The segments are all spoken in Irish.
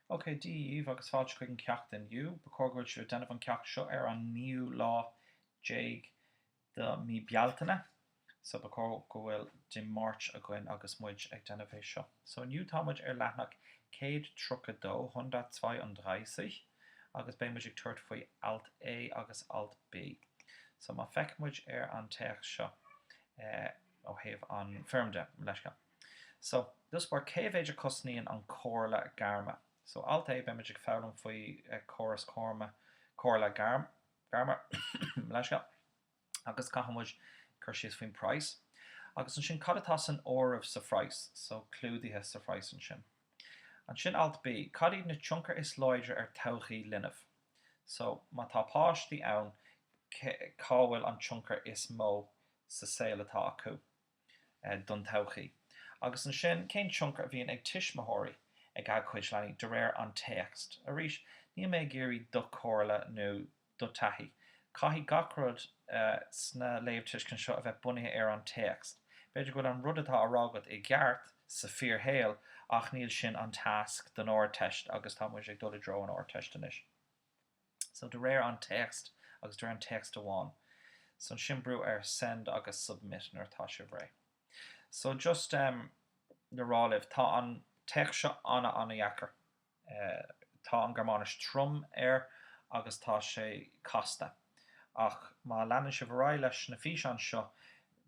Ok, díomh agus fáilte chuig an ceacht inniu, ba cógúil siú denmh an ceacht seo ar an níú lá déag de mí bealtaine, so ba có go bhfuil de máirt a gcuin agus muid ag denmh é seo. So nniu támuid ar leathnach 132, 132, agus bé muid ag tuairt faoi Alt A agus Alt B. So má feicmuid ar an teach seo ó thaobh an firmde leisce. So, dus bar céimhéidir cosnaíonn an cóirla garma. So, Alt A beimiid ag fálam faoi choras cóirla garma leisce. Agus caithmuid chur sios faoin price. Agus an sin cadatá san óramh sa phrais, so clúdaithe sa phrais an sin. An sin Alt B, cadí na tionchar is láidre ar todhchaí linmh. So, má tá páistí ann, cáhfuil an tionchar is mó sa saoil atá acu don todhchaí. Agus an sin, cén tionchar a bhíonn ag tuismitheoirí ag agchuid leanaí de réir an text. Arís, ní mé géirí do cóirla nó do taithí. Caithí gacrod sna léamhtuiscin seo a bheith bunaithe ar an text. Beidir go an rud atá arágad i gceart sa fíorhéal ach níl sin an task don áirteist agus tá muid ag dul dro an áirteist inis. So de réir an text agus de réir an text amháin. So an sin brú ar send agus submit nuair tá sé bhré. So just the rálibh, tá an teach seo anna dheacair. Tá an Germánis trom ar agus tá sé casta. Ach má leanann sé bhráid leis na fís an seo,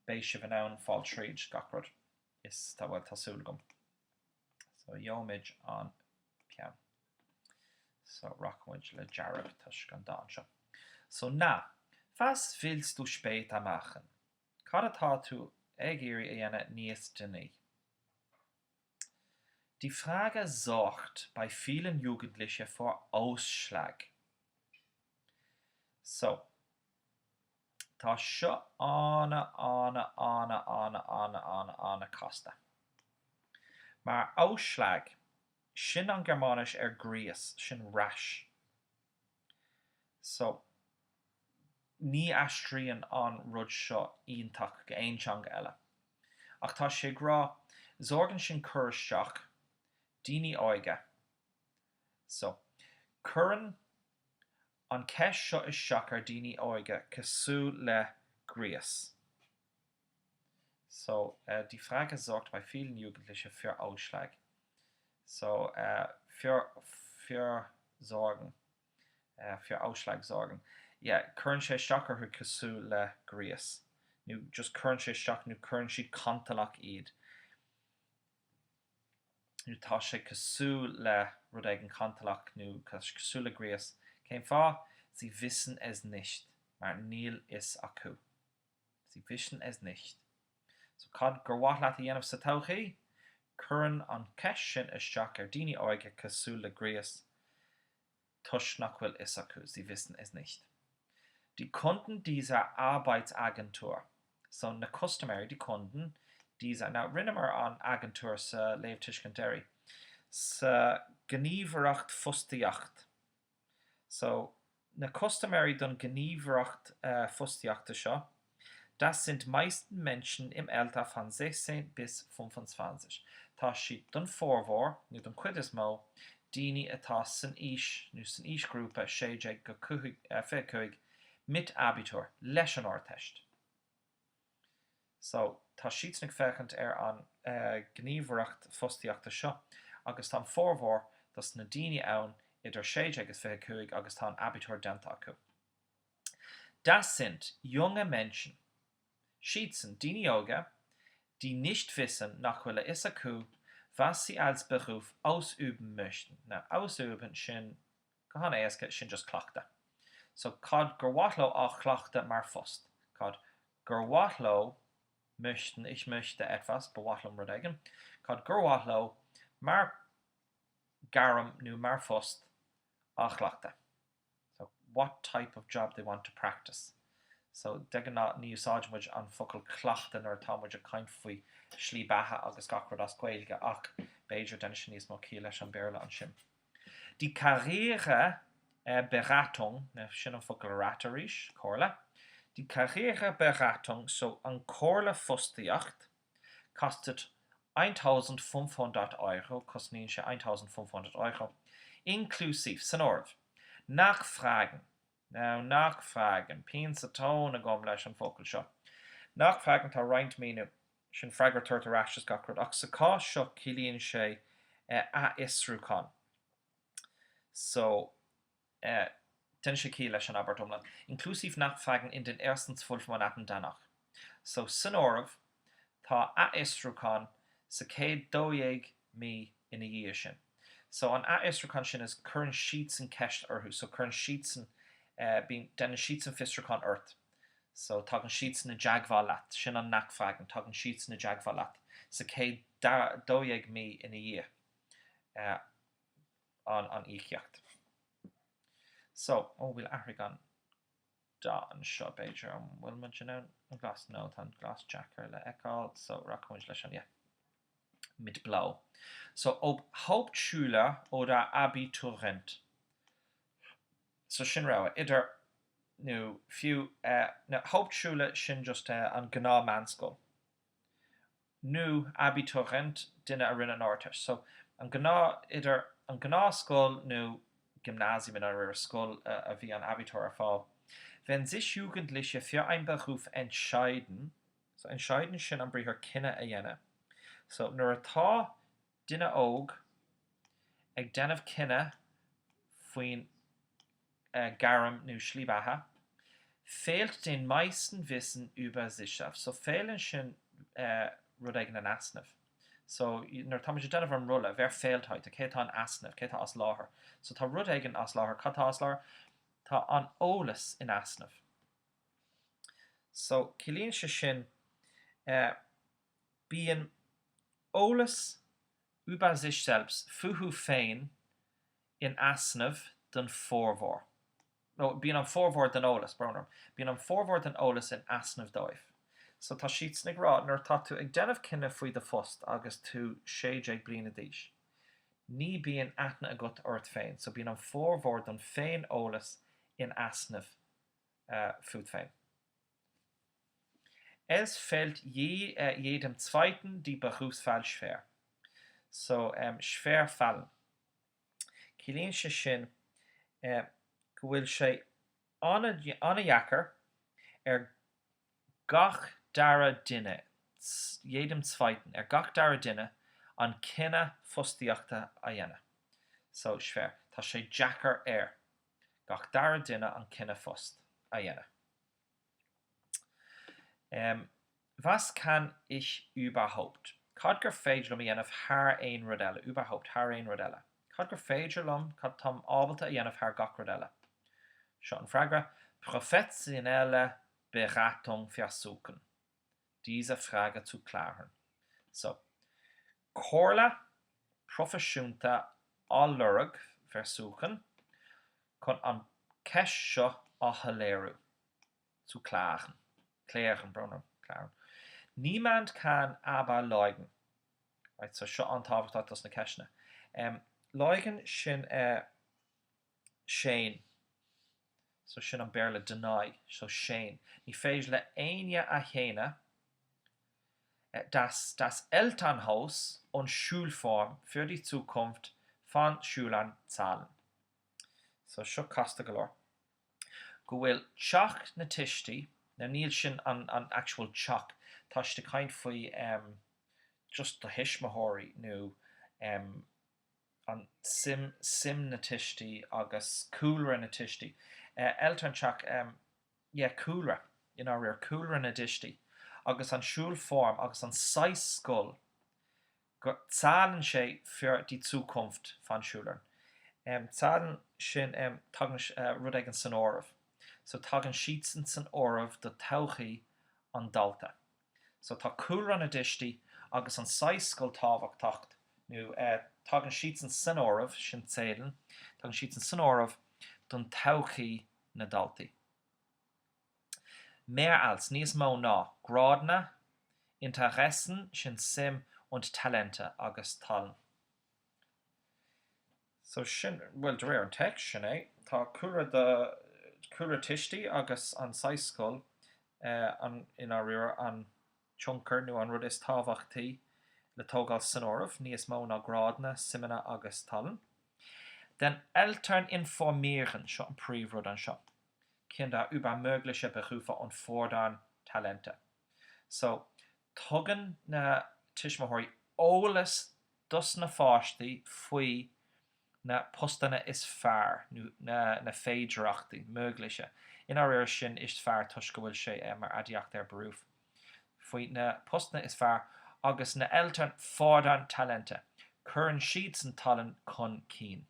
béis sé bhí ann fáil tríd gacrod. Is tá bhfuil tásúil gom. So dheomid an ceann. So rachmuid le dearab tuis gan dáin seo. So na, was willst du später machen? Cad atá tú ag éirí a dhéanamh níos duine. Die Frage sorgt bei vielen Jugendlichen vor Ausschlag. So, tá seo anna costa. Maar Ausschlag, sin an Germánis ar gríos, sin ras. So, ní aistríonn an rud seo iontach go aonseanga eile. Ach tá sé grá sorgan sin chuiristeach daoine áige. So, cuireann an ceis seo isteach ar daoine áige cosú le gríos. So, die Frage sorgt bei vielen Jugendlichen für Ausschlag. So, für Sorgen. Für Ausschlag sorgen. Ja, cuireann sé isteach ar cosú le gríos. Nu just cuireann sé isteach, nu cuireann si cantalach iad. Nu tá sé cosú le rud ag an cantalach nu cosú le gríos. Céim fá, sie wissen es nicht, maar níl is acu. Sie wissen es nicht. So cad gur bhaith leat a dhéanamh sa todhchaí, cuireann an ceis sin isteach ar daoine áige cosú le gríos, tuis nach bhfuil is acu. Sie wissen es nicht. Die Kunden dieser Arbeitsagentur, so na customary, die Kunden dieser, now rinne mar an agentur sa léamhtuiscin deirí, sa gníomhaireacht fustaíocht. So, na customary don gníomhaireacht fustaíochta seo, das sind meisten Menschen im Alter von 16 bis 25. Tá siad don fórmhór, nu don cuid is mó, daoine atá san ís, nu san ísgrúpa 16 go 25 mit Abitur, leis an áirteist. So, tá siad nig feiceant ar an gníomhaireacht fustaíochta seo, agus tá fórmhór das na daoine ann idir 16 agus 25 agus tá an Abitur denta acu. Das sind junge Menschen, siad san daoine óga, die nicht wissen nach bhfuil is acu, was sie als Beruf ausüben möchten. Na, ausüben sin, go hána éasca sin just cleachta. So, cad gur bhaithló á cleachta mar fust. Cad gur bhaithló möchten, ich möchte etwas, bhaithlóm rud aigen. Cad gur bhaithló mar garam nu mar fust á cleachta. So, what type of job they want to practice. So, degan ná ní úsáidmuid an focail cleachta nuair támuid a caint faoi slí batha agus gacrad as gaeilge ach beidir den sin níos mó cí leis an béarla an sin. Die Karriere Beratung, sin an focail rataríis, cóirla. Die Karriereberatung, so an cóirla fustaíocht, kostet 1.500 €, kosten se 1.500 €, inklusiv san orb. Nachfragen. Now, nachfragen. Pín sa tón a gom leis an focail seo. Nachfragen tá roint míú sin freigar tuairt arás gacrad, ach sa cá seo cilíonn sé a isrúchan. So, den sé cí leis an abertumlan. Inklusiv nachfragen in den ersten 12 Monaten danach. So, san orb tá a isrúchan sa 112 mí ina dhíth sin. So an a isrúchan sin is current sheets and ceist orthu. So current sheets and den sheets and fistrúchan ort. So tagan sheets na jagva lat. Sin an nachfragen tagan sheets na jagva lat. So 112 mí ina dhíth an íceacht. So bhfuil ahragan da an seo beidir bhfuil man sin an glas nó an glas jackar le eáil, so racuint leis an mit blau. So ob Hauptschüler oder Abiturient. So sin rawe idir nu few na Hauptschule sin just an gná manscoil. Nu Abiturient dinne a rinne ortas. So an gná idir an gná scoil nu Gymnasium in a school a bhí an Abitur fá. Wenn sich Jugendliche für ein Beruf entscheiden, so entscheiden sin an brithir cinenne a dhéanamh. So nuair atá duine óg ag déanamh cinenne faoin garam nó slíbatha, fehlt den meisten Wissen über sich selbst. So fehlen sin rud ag an asnamh. So nuair tá sé déanamh an rulla, bhar féiltheid, cé tá an asnamh, cé tá as láthair. So tá rud ag an as láthair, catá as láthair, tá an ólas in asnamh. So cilíonn sé sin bíonn ólas über sich selbst fuhu féin in asnamh den fórmhór. No, bíonn an fórmhór den ólas, bronar. Bíonn an fórmhór den ólas in asnamh dóibh. So tá siad nig rá nuair tá tú ag déanamh cinenne faoi de fust agus tú 16 bliana d'aois. Ní bíonn aithne agat ort féin. So bíonn an fórmhór den féin ólas in asnamh fut féin. Es fällt jedem Zweiten die Berufswahl schwer. So, schwer fallen. Cilíonn sé sin go bhfuil sé anna dheacair gach dara duine, jedem Zweiten, gach dara duine an cinenne fostaíochta a dhéanamh. So, schwer. Tá sé deacair gach dara duine an cinenne fost a dhéanamh. Was kann ich überhaupt? Cad gur féidir lom a dhéanamh thar aon rud eile, überhaupt, thar aon rud eile. Cad gur féidir lom, cad tom ábalta a dhéanamh thar gach rud eile. Seo an freagra, professionelle Beratung versuchen. Diese Frage zu klären. So, cóirla profisiúnta allurg versuchen chun an ceist seo a choléirú. Zu klären. Klären, Brunner, klären. Niemand kann aber leugnen. Right, so seo an tábhacht das na ceisne. Leugnen sin Shane. So sin an bearla deny. So Shane. Ní féidir le aine a chéine das Elternhaus und Schulform für die Zukunft von Schülern zahlen. So seo casta galore. Go bhfuil teach na tistí, na níl sin an actual teach, tá sé kind faoi just do hisismathirí nó an sim na tistí agus cúlra na tistí. Eltern teach, cúlra, riar cúlra na tistí, agus an siúlform, agus an sais scoil, go zahlen sé für die Zukunft von Schülern. Zahlen sin tagan rud ag an san ormh. So tagan siadsan san ormh do todhchaí an dalta. So tá cúlra na tistí agus an sais scoil tábhacht tacht. Nu tagan siadsan san ormh sin céilen, tagan siadsan san ormh don todhchaí na daltaí. Mehr als, níos mó ná, grádanna, Interessen sin sim und Talente agus talan. So sin, well, de réir an text sin tá cúlra tistí agus an sais scoil in á riar an tionkar nó an rud is tábhachtaí le tógáil san ormh níos mó ná grádanna, simena agus talan. Den eltern informieren seo an príomhrud an seo. Kinder über mögliche Berufe und fordern Talente. So, tugan na tiismóirí ólas dus na fáistí faoi na postanna is fearr, na féidirachtaí, mögliche. In áir sin is fearr tuis go bhfuil sé mar adiacht ar berúf. Faoi na postanna is fearr agus na eltern fordern Talente. Curann siad san talan chun cín.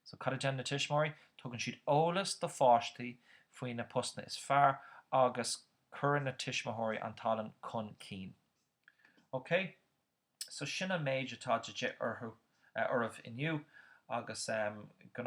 So cad a na tiismóirí, tugann siad ólas do fáistí faoi na postanna is fearr agus curann na tiismóirí an talan chun cín. Okay? So sin a méid atá de orthu inniu agus